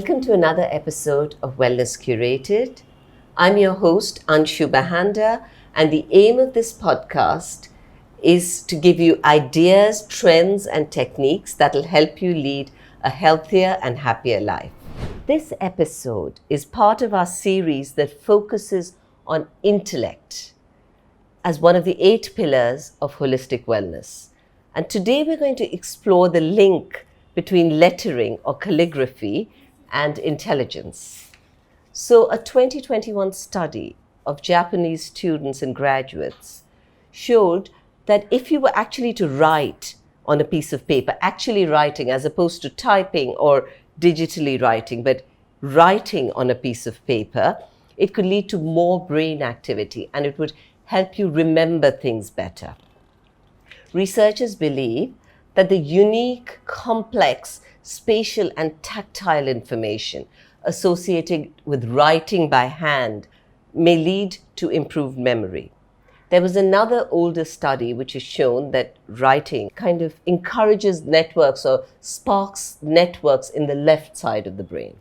Welcome to another episode of Wellness Curated. I'm your host, Anshu Bahanda, and the aim of this podcast is to give you ideas, trends, and techniques that will help you lead a healthier and happier life. This episode is part of our series that focuses on intellect as one of the 8 pillars of holistic wellness. And today we're going to explore the link between lettering or calligraphy and intelligence. So a 2021 study of Japanese students and graduates showed that if you were actually to write on a piece of paper, actually writing as opposed to typing or digitally writing, but writing on a piece of paper, it could lead to more brain activity and it would help you remember things better. Researchers believe that the unique, complex, spatial and tactile information associated with writing by hand may lead to improved memory. There was another older study which has shown that writing kind of encourages networks or sparks networks in the left side of the brain.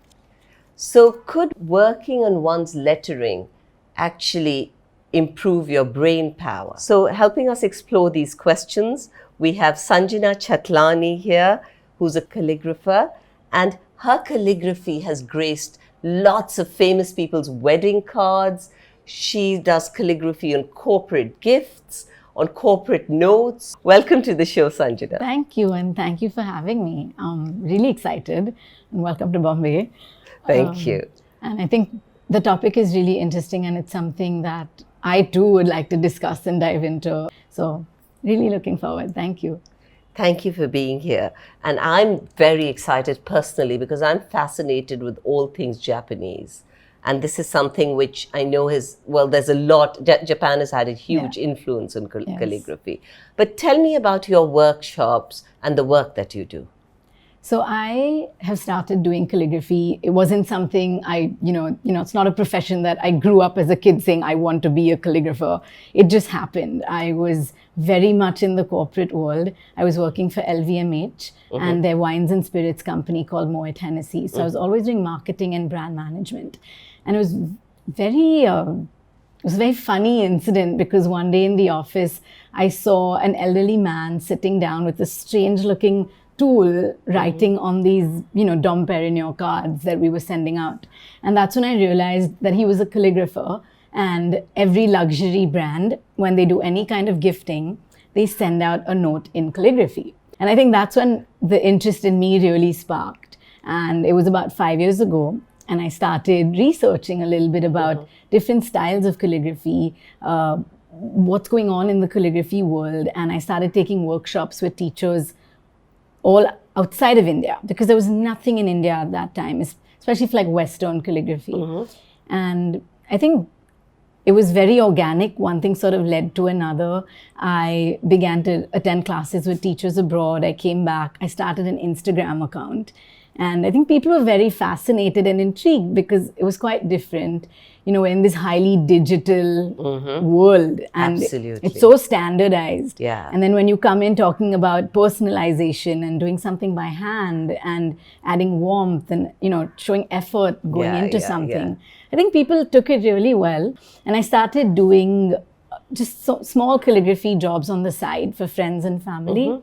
So could working on one's lettering actually improve your brain power? So helping us explore these questions, we have Sanjana Chatlani here, who's a calligrapher, and her calligraphy has graced lots of famous people's wedding cards. She does calligraphy on corporate gifts, on corporate notes. Welcome to the show, Sanjana. Thank you, and thank you for having me. I'm really excited, and welcome to Bombay. Thank you. And I think the topic is really interesting, and it's something that I too would like to discuss and dive into. So really looking forward. Thank you. Thank you for being here. And I'm very excited personally because I'm fascinated with all things Japanese. And this is something which I know there's a lot, Japan has had a huge influence on calligraphy. But tell me about your workshops and the work that you do. So I have started doing calligraphy. It wasn't something it's not a profession that I grew up as a kid saying I want to be a calligrapher. It just happened. I was very much in the corporate world. I was working for LVMH and their wines and spirits company called Moet Hennessy. So I was always doing marketing and brand management. And it was a very funny incident because one day in the office, I saw an elderly man sitting down with a strange looking tool writing on these, Dom Perignon cards that we were sending out. And that's when I realized that he was a calligrapher, and every luxury brand, when they do any kind of gifting, they send out a note in calligraphy. And I think that's when the interest in me really sparked. And it was about 5 years ago, and I started researching a little bit about different styles of calligraphy, what's going on in the calligraphy world. And I started taking workshops with teachers all outside of India, because there was nothing in India at that time, especially for like Western calligraphy. And I think it was very organic. One thing sort of led to another. I began to attend classes with teachers abroad. I came back. I started an Instagram account. And I think people were very fascinated and intrigued because it was quite different, in this highly digital world. And Absolutely. It's so standardized. Yeah. And then when you come in talking about personalization and doing something by hand and adding warmth and, showing effort going into something, I think people took it really well. And I started doing just small calligraphy jobs on the side for friends and family.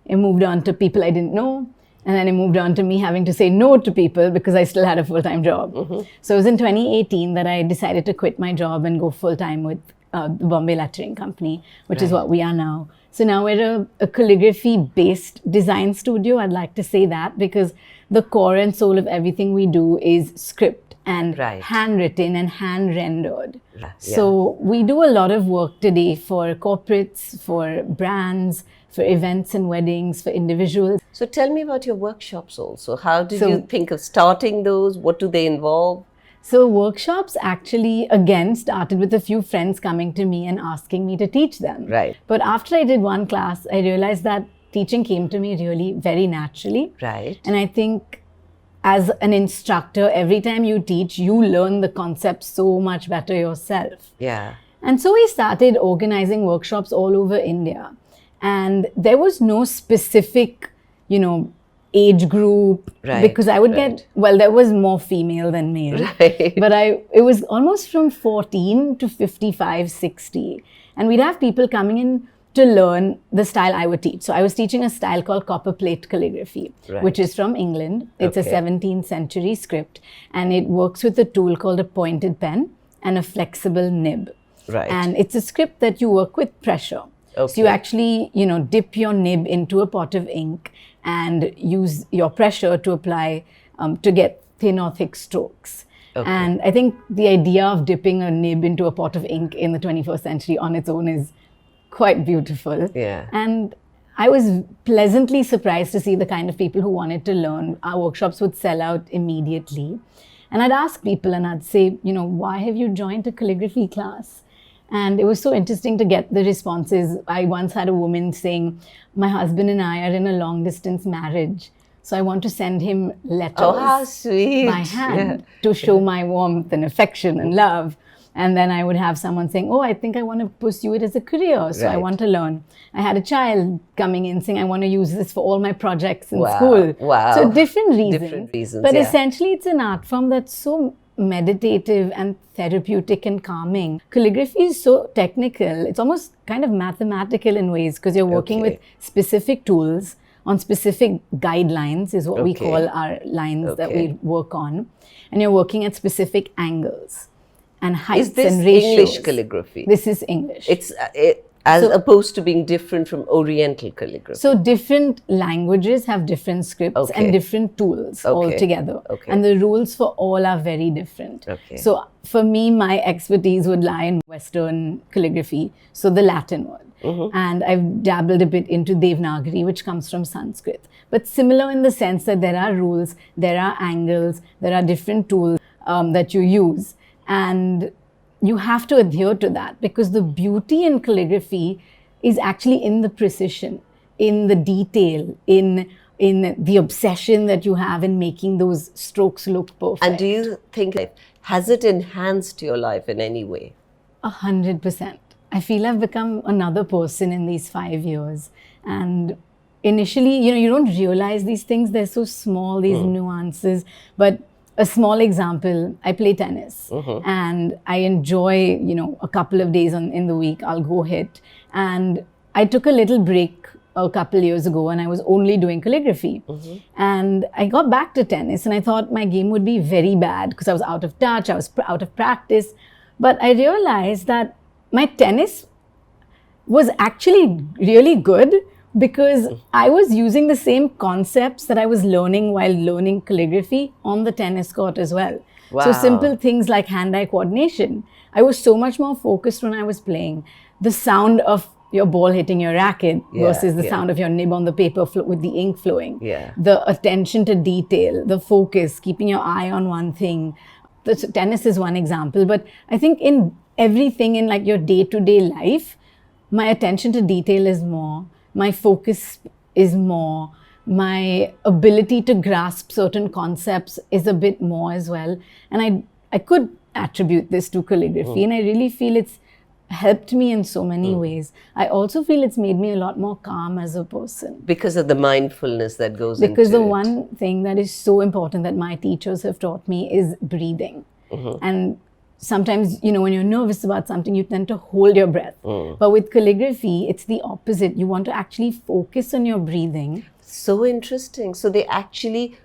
I moved on to people I didn't know. And then it moved on to me having to say no to people because I still had a full-time job. So it was in 2018 that I decided to quit my job and go full-time with the Bombay Lettering Company, which is what we are now. So now we're a calligraphy-based design studio. I'd like to say that because the core and soul of everything we do is script and handwritten and hand-rendered. So we do a lot of work today for corporates, for brands, for events and weddings, for individuals. So tell me about your workshops also. How did you think of starting those? What do they involve? So workshops actually, again, started with a few friends coming to me and asking me to teach them. Right. But after I did one class, I realized that teaching came to me really very naturally. Right. And I think as an instructor, every time you teach, you learn the concept so much better yourself. Yeah. And so we started organizing workshops all over India. And there was no specific, age group, Right, because I would right. get, well, there was more female than male, Right. but it was almost from 14 to 55, 60. And we'd have people coming in to learn the style I would teach. So I was teaching a style called copperplate calligraphy, Right. which is from England. It's a Okay. 17th century script, and it works with a tool called a pointed pen and a flexible nib. Right. And it's a script that you work with pressure. So Okay. you actually, dip your nib into a pot of ink and use your pressure to apply, to get thin or thick strokes. Okay. And I think the idea of dipping a nib into a pot of ink in the 21st century on its own is quite beautiful. Yeah. And I was pleasantly surprised to see the kind of people who wanted to learn. Our workshops would sell out immediately. And I'd ask people and I'd say, why have you joined a calligraphy class? And it was so interesting to get the responses. I once had a woman saying, my husband and I are in a long distance marriage, so I want to send him letters Oh, how sweet. by hand to show my warmth and affection and love. And then I would have someone saying, oh, I think I want to pursue it as a career, so I Right. want to learn. I had a child coming in saying, I want to use this for all my projects in Wow. school. Wow. So different reasons. Different reasons, But yeah. essentially, it's an art form that's so meditative and therapeutic and calming. Calligraphy is so technical. It's almost kind of mathematical in ways, because you're working Okay. with specific tools on specific guidelines, is what we Okay. call our lines that Okay. we work on. And you're working at specific angles and heights Is this and ratios. English calligraphy? This is English. It's as opposed to being different from Oriental calligraphy. So different languages have different scripts Okay. and different tools Okay. altogether. Okay. And the rules for all are very different. Okay. So for me, my expertise would lie in Western calligraphy, so the Latin word. Mm-hmm. And I've dabbled a bit into Devanagari, which comes from Sanskrit. But similar in the sense that there are rules, there are angles, there are different tools that you use. And you have to adhere to that, because the beauty in calligraphy is actually in the precision, in the detail, in the obsession that you have in making those strokes look perfect. And do you think, has it enhanced your life in any way? 100%. I feel I've become another person in these 5 years. And initially, you don't realize these things. They're so small, these nuances. But a small example, I play tennis and I enjoy, a couple of days in the week, I'll go hit. And I took a little break a couple years ago and I was only doing calligraphy. And I got back to tennis and I thought my game would be very bad because I was out of touch, I was out of practice. But I realized that my tennis was actually really good, because I was using the same concepts that I was learning while learning calligraphy on the tennis court as well. Wow. So simple things like hand-eye coordination. I was so much more focused when I was playing. The sound of your ball hitting your racket versus the sound of your nib on the paper with the ink flowing. Yeah. The attention to detail, the focus, keeping your eye on one thing. The tennis is one example, but I think in everything in like your day-to-day life, my attention to detail is more. My focus is more. My ability to grasp certain concepts is a bit more as well. And I could attribute this to calligraphy, and I really feel it's helped me in so many ways. I also feel it's made me a lot more calm as a person. Because of the mindfulness that goes into it. Because the one thing that is so important that my teachers have taught me is breathing. And sometimes, when you're nervous about something, you tend to hold your breath. But with calligraphy, it's the opposite. You want to actually focus on your breathing. So interesting. So they actually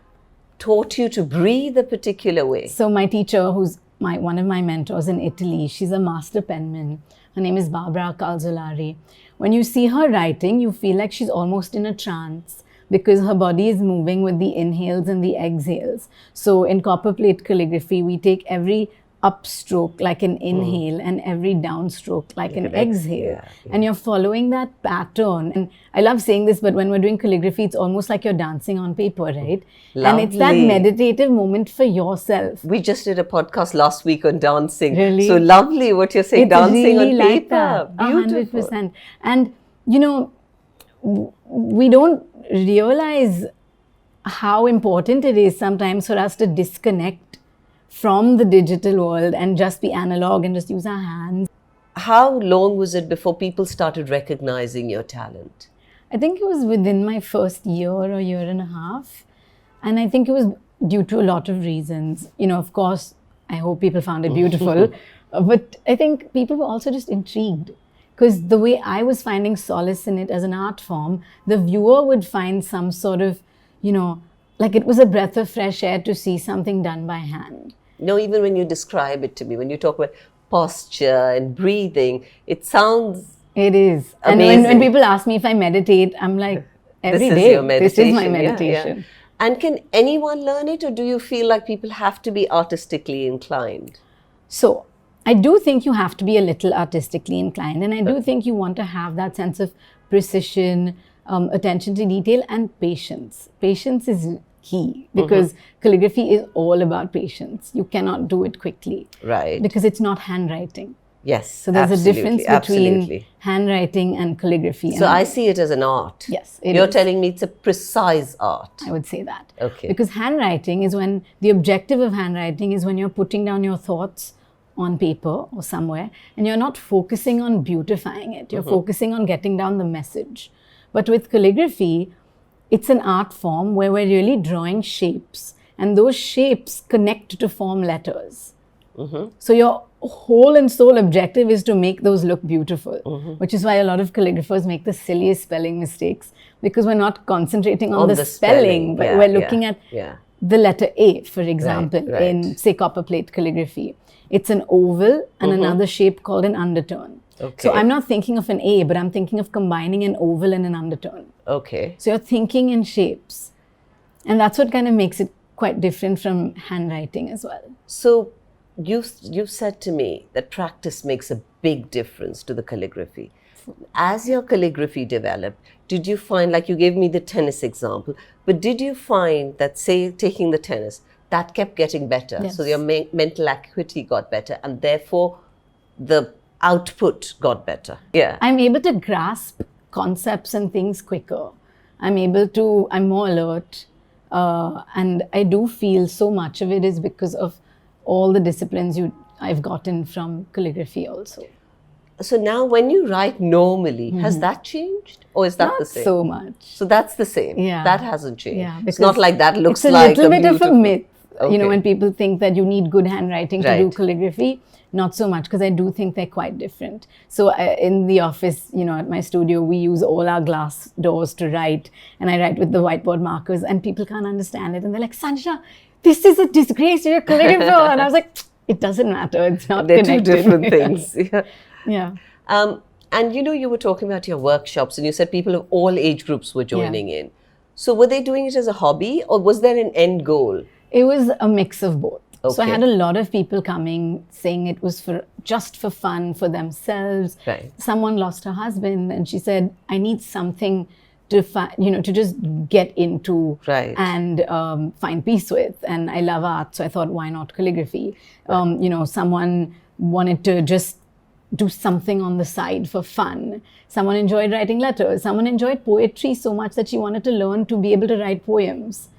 taught you to breathe a particular way. So my teacher, who's one of my mentors in Italy, she's a master penman. Her name is Barbara Calzolari. When you see her writing, you feel like she's almost in a trance, because her body is moving with the inhales and the exhales. So in copperplate calligraphy, we take every upstroke like an inhale and every downstroke like an exhale. And you're following that pattern. And I love saying this, but when we're doing calligraphy, it's almost like you're dancing on paper, right? And it's that Lovely. meditative moment for yourself. We just did a podcast last week on dancing. Really? So lovely what you're saying, It's dancing really on like paper. that, Beautiful. 100%. And, we don't realize how important it is sometimes for us to disconnect from the digital world and just be analog and just use our hands. How long was it before people started recognizing your talent? I think it was within my first year or year and a half. And I think it was due to a lot of reasons. Of course, I hope people found it beautiful. But I think people were also just intrigued. Because the way I was finding solace in it as an art form, the viewer would find some sort of, like it was a breath of fresh air to see something done by hand. No, even when you describe it to me, when you talk about posture and breathing, it sounds It is. amazing. And when people ask me if I meditate, I'm like, every This is day, your this is my meditation, yeah, meditation. yeah. And can anyone learn it, or do you feel like people have to be artistically inclined? So I do think you have to be a little artistically inclined, and I do think you want to have that sense of precision, attention to detail, and patience. Patience is key because calligraphy is all about patience. You cannot do it quickly. Right. Because it's not handwriting. Yes. So there's absolutely, a difference between absolutely. handwriting and calligraphy. So I see it as an art. Yes, it You're is. telling me it's a precise art. I would say that. Okay. Because handwriting is when the objective of handwriting is when you're putting down your thoughts on paper or somewhere and you're not focusing on beautifying it. You're focusing on getting down the message. But with calligraphy, it's an art form where we're really drawing shapes and those shapes connect to form letters. So your whole and sole objective is to make those look beautiful, which is why a lot of calligraphers make the silliest spelling mistakes because we're not concentrating on the spelling, but we're looking at the letter A, for example, Right. in, say, copperplate calligraphy. It's an oval and another shape called an undertone. Okay. So I'm not thinking of an A, but I'm thinking of combining an oval and an undertone. Okay. So you're thinking in shapes. And that's what kind of makes it quite different from handwriting as well. So you said to me that practice makes a big difference to the calligraphy. As your calligraphy developed, did you find, like you gave me the tennis example, but did you find that, say, taking the tennis, that kept getting better? Yes. So your mental acuity got better and therefore the output got better. Yeah. I'm able to grasp concepts and things quicker. I'm more alert. And I do feel so much of it is because of all the disciplines I've gotten from calligraphy also. So now when you write normally, has that changed? Or is that Not the same? so much. So that's the same. Yeah. That hasn't changed. Yeah, It's not because like that looks it's like a little bit of a beautiful- myth. Okay. When people think that you need good handwriting to do Right. calligraphy, not so much, because I do think they're quite different. So in the office, at my studio, we use all our glass doors to write, and I write with the whiteboard markers, and people can't understand it. And they're like, Sanjana, this is a disgrace, you're a calligrapher. And I was like, it doesn't matter, it's not They're connected. two different things. Yeah. Yeah. And you were talking about your workshops and you said people of all age groups were joining in. So were they doing it as a hobby or was there an end goal? It was a mix of both. So I Okay. had a lot of people coming saying it was just for fun, for themselves. Right. Someone lost her husband and she said, I need something to to just get into Right. and find peace with. And I love art, so I thought, why not calligraphy? Someone wanted to just do something on the side for fun. Someone enjoyed writing letters. Someone enjoyed poetry so much that she wanted to learn to be able to write poems.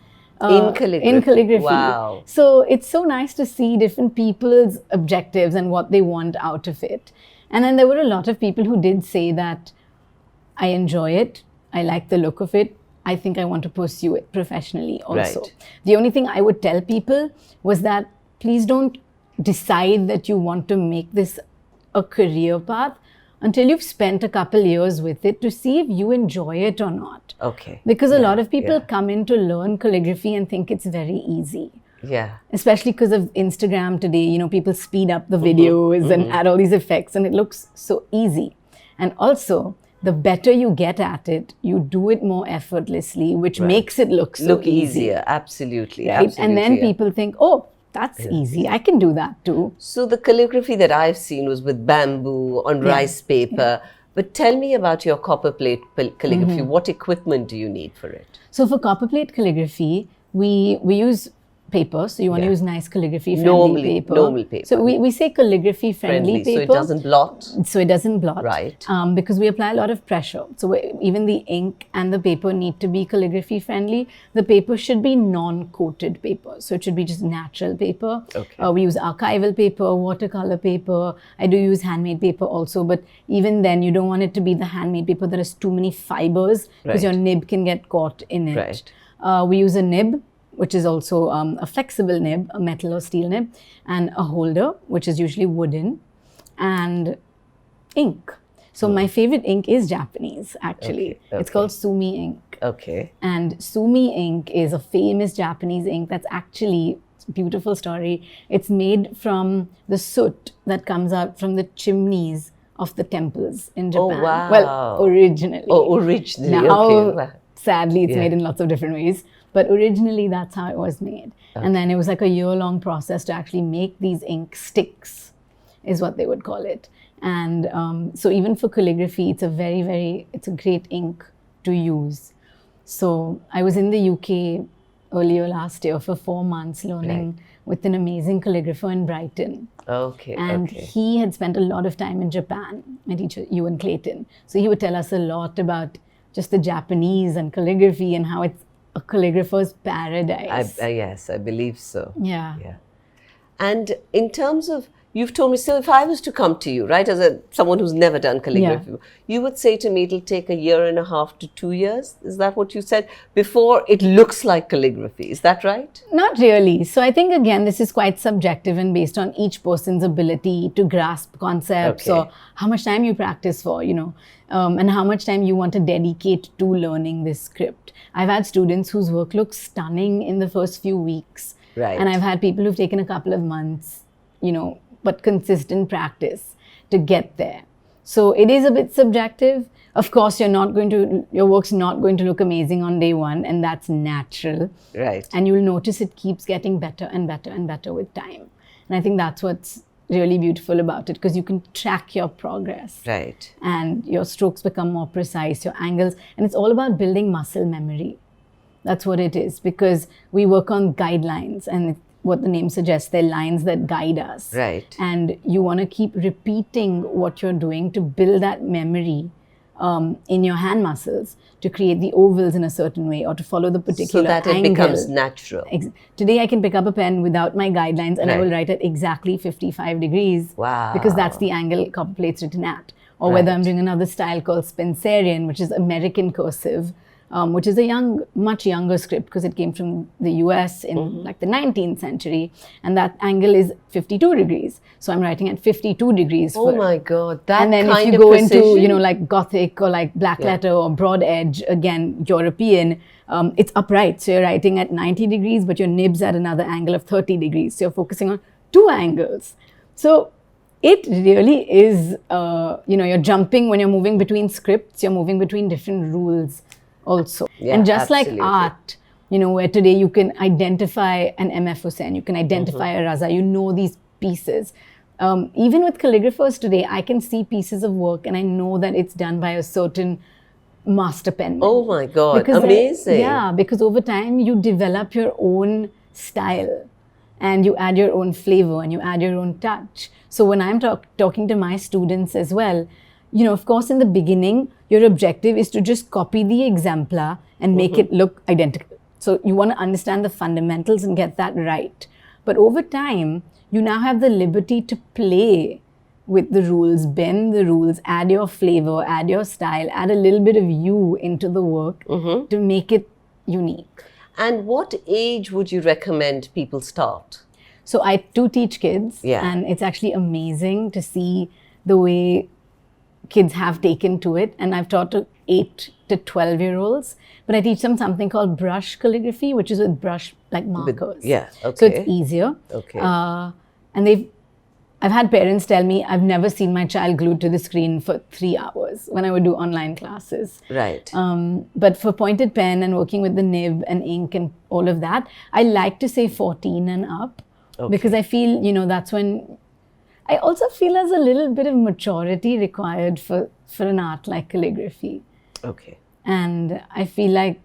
In calligraphy? In calligraphy. Wow. So it's so nice to see different people's objectives and what they want out of it. And then there were a lot of people who did say that I enjoy it, I like the look of it, I think I want to pursue it professionally also. Right. The only thing I would tell people was that please don't decide that you want to make this a career path until you've spent a couple years with it to see if you enjoy it or not. Okay. Because a lot of people yeah. come in to learn calligraphy and think it's very easy. Yeah. Especially because of Instagram today, people speed up the videos and add all these effects and it looks so easy. And also, the better you get at it, you do it more effortlessly, which makes it look so easy. Easier. Absolutely. Right? Absolutely. And then yeah. people think, oh, that's easy. I can do that too. So the calligraphy that I've seen was with bamboo on rice paper. But tell me about your copperplate calligraphy. What equipment do you need for it? So for copperplate calligraphy, we use paper. So you want to use nice calligraphy friendly paper. Normal paper. So we say calligraphy friendly paper. So it doesn't blot. So it doesn't blot. Right. Because we apply a lot of pressure. So even the ink and the paper need to be calligraphy friendly. The paper should be non-coated paper. So it should be just natural paper. Okay. We use archival paper, watercolor paper. I do use handmade paper also. But even then, you don't want it to be the handmade paper that has too many fibers because your nib can get caught in it. Right. We use a nib, which is also a flexible nib, a metal or steel nib, and a holder, which is usually wooden, and ink. So my favorite ink is Japanese, actually. Okay. It's called Sumi ink. Okay. And Sumi ink is a famous Japanese ink that's actually, beautiful story, it's made from the soot that comes out from the chimneys of the temples in Japan. Oh, wow. Well, originally. Oh, originally. Now, okay. Wow. Sadly, it's made in lots of different ways. But originally, that's how it was made. Okay. And then it was like a year-long process to actually make these ink sticks, is what they would call it. And so even for calligraphy, it's a great ink to use. So I was in the UK earlier last year for 4 months learning with an amazing calligrapher in Brighton. Okay. And he had spent a lot of time in Japan, my teacher, Ewan Clayton. So he would tell us a lot about just the Japanese and calligraphy and how it's a calligrapher's paradise. Yes, I believe so. Yeah. And in terms of, you've told me, so if I was to come to you, right, as someone who's never done calligraphy, you would say to me it'll take 1.5 to 2 years. Is that what you said? Before it looks like calligraphy. Is that right? Not really. So I think, again, this is quite subjective and based on each person's ability to grasp concepts or how much time you practice for, and how much time you want to dedicate to learning this script. I've had students whose work looks stunning in the first few weeks. Right. And I've had people who've taken a couple of months, but consistent practice to get there. So it is a bit subjective. Of course, your work's not going to look amazing on day one, and that's natural. Right. And you'll notice it keeps getting better and better and better with time. And I think that's what's really beautiful about it, because you can track your progress. Right. And your strokes become more precise, your angles, and it's all about building muscle memory. That's what it is, because we work on guidelines, and what the name suggests, they're lines that guide us. Right. And you want to keep repeating what you're doing to build that memory in your hand muscles, to create the ovals in a certain way or to follow the particular angle. So that it becomes natural. Today I can pick up a pen without my guidelines and I will write at exactly 55 degrees. Wow. Because that's the angle copper plate's written at. Or whether I'm doing another style called Spencerian, which is American cursive, which is a much younger script because it came from the US in like the 19th century, and that angle is 52 degrees. So I'm writing at 52 degrees. Oh my God, that kind of precision. And then if you go into, like Gothic or like black letter or broad edge, again, European, it's upright. So you're writing at 90 degrees, but your nib's at another angle of 30 degrees. So you're focusing on two angles. So it really is, you're jumping when you're moving between scripts, you're moving between different rules also. Yeah, and just absolutely. like art, where today you can identify an M.F. Hussain, you can identify a Raza, these pieces. Even with calligraphers today, I can see pieces of work and I know that it's done by a certain master penman. Oh my God, amazing. Because over time you develop your own style and you add your own flavor and you add your own touch. So when I'm talking to my students as well, of course, in the beginning, your objective is to just copy the exemplar and make it look identical. So you want to understand the fundamentals and get that right. But over time, you now have the liberty to play with the rules, bend the rules, add your flavor, add your style, add a little bit of you into the work to make it unique. And what age would you recommend people start? So I do teach kids, Yeah. and it's actually amazing to see the way kids have taken to it. And I've taught to 8 to 12-year-olds, but I teach them something called brush calligraphy, which is with brush like markers. So it's easier. And I've had parents tell me, I've never seen my child glued to the screen for 3 hours when I would do online classes. Right. But for pointed pen and working with the nib and ink and all of that, I like to say 14 and up, because I feel, that's when I also feel there's a little bit of maturity required for an art like calligraphy. Okay. And I feel like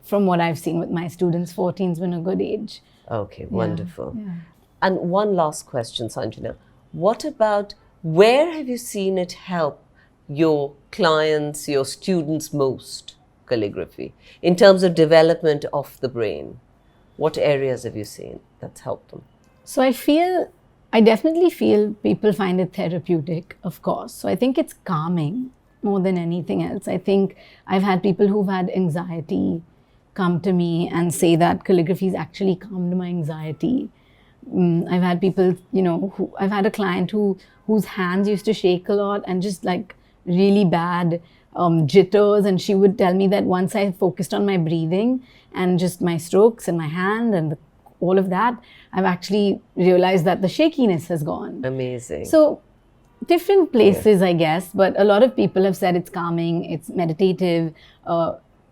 from what I've seen with my students, 14's been a good age. Okay, wonderful. Yeah. And one last question, Sanjana. What about, where have you seen it help your clients, your students most, calligraphy, in terms of development of the brain? What areas have you seen that's helped them? So I definitely feel people find it therapeutic, of course. So I think it's calming more than anything else. I think I've had people who've had anxiety come to me and say that calligraphy's actually calmed my anxiety. I've had people, I've had a client whose hands used to shake a lot and just like really bad jitters, and she would tell me that once I focused on my breathing and just my strokes and my hand and all of that, I've actually realized that the shakiness has gone. Amazing. So different places, I guess, but a lot of people have said it's calming, it's meditative.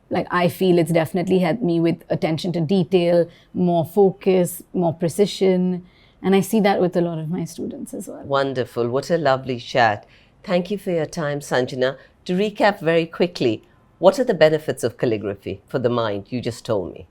Like I feel it's definitely helped me with attention to detail, more focus, more precision. And I see that with a lot of my students as well. Wonderful. What a lovely chat. Thank you for your time, Sanjana. To recap very quickly, what are the benefits of calligraphy for the mind? You just told me.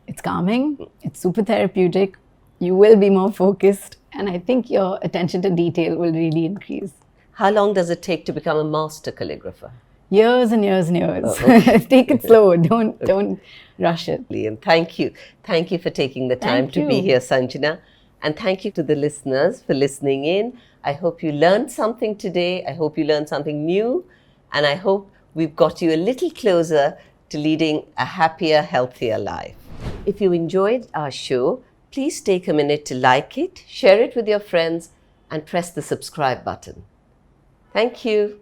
It's calming, it's super therapeutic, you will be more focused, and I think your attention to detail will really increase. How long does it take to become a master calligrapher? Years and years and years. Oh, okay. Take it slow, don't rush it. And thank you. Thank you for taking the time Thank to be you. here, Sanjana. And thank you to the listeners for listening in. I hope you learned something today. I hope you learned something new. And I hope we've got you a little closer to leading a happier, healthier life. If you enjoyed our show, please take a minute to like it, share it with your friends, and press the subscribe button. Thank you.